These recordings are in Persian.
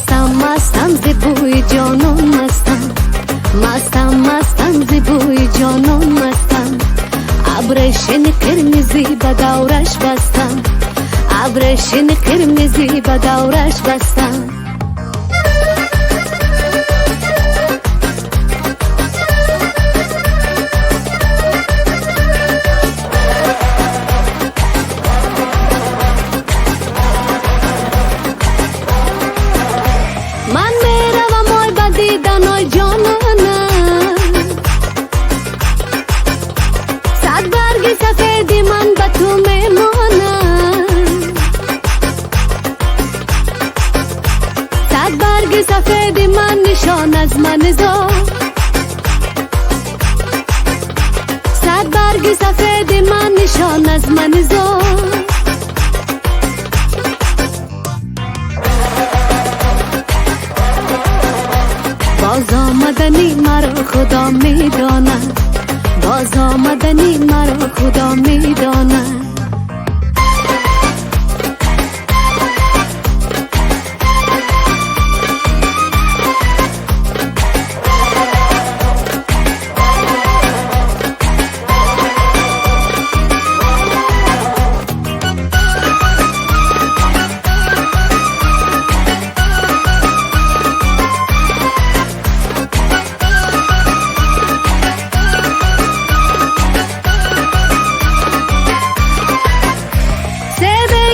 مستم مستم ز بوی جانان مستم، مستم مستم ز بوی جانان مستم. ابرشین قرمزی به دورش بستم، ابرشین قرمزی به دورش بستم. من میروم آی به دیدن آی جانانم، صد برگ سفیدی من به تو میمانم، صد برگ سفیدی من نشان از من زار، صد برگ سفیدی من نشان از من زار. باز آمدنی مرا خدا میداند، باز آمدنی مرا خدا میداند.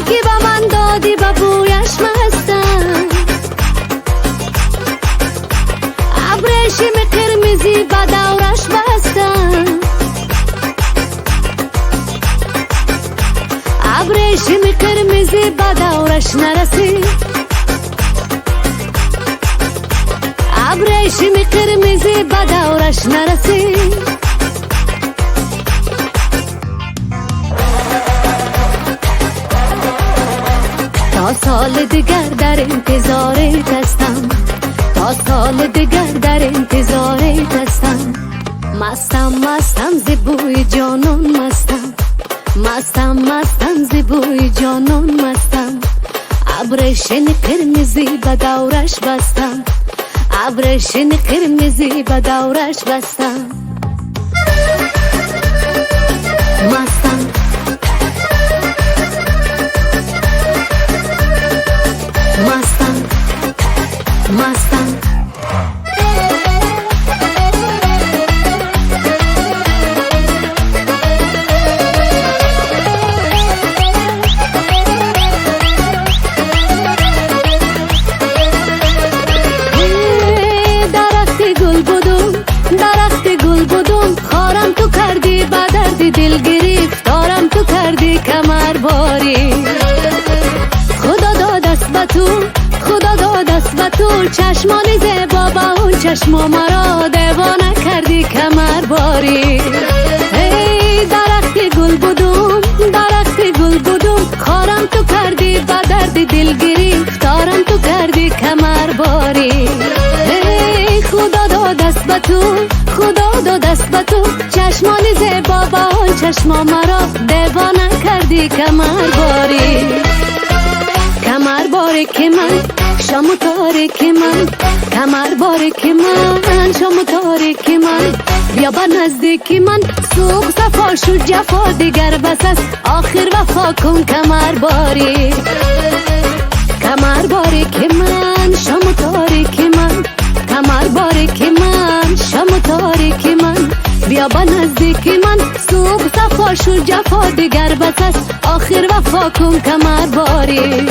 که به من دادی به بویش مستم، ابریشم قرمزی به دورش بستم، ابریشم قرمزی به دورش نرسید، ابریشم قرمزی به دورش نرسید. تا سال دیگر در انتظارت هستم، تا سال دیگر در انتظارت هستم. مستم مستم ز بوی جانان مستم، مستم مستم ز بوی جانان مستم. ابریشم قرمزی به دورش بستم، ابریشم قرمزی به دورش بستم. مستم مستم مستم. درخت گل بودم، درخت گل بودم، خارم تو کردی به درد دل گرفتارم تو کردی کمر باری. خدا داد است به تو، خدا داد است به تو، چشمان زیبا با اون چشما مرا دیوانه کردی کمر باری. ای درخت گل بودم، درخت گل بودم، خارم تو کردی به درد دل گرفتارم تو کردی کمر باری. ای خدا داد است به تو، خدا داد است به تو، چشمان زیبا با اون چشما مرا دیوانه کردی کمر باری. کمر باری که من شام و تاریک من، کمر باری که من شام و تاریک من. بیا به نزدیک من سوق صفا شد جفا دیگر بس است، آخر وفا کن کمر باری. کمر باری که من شام و تاریک من، کمر باری که من شام و تاریک من. بیا به نزدیک من سوق صفا شد جفا دیگر بس است، آخر وفا کن کمر باری.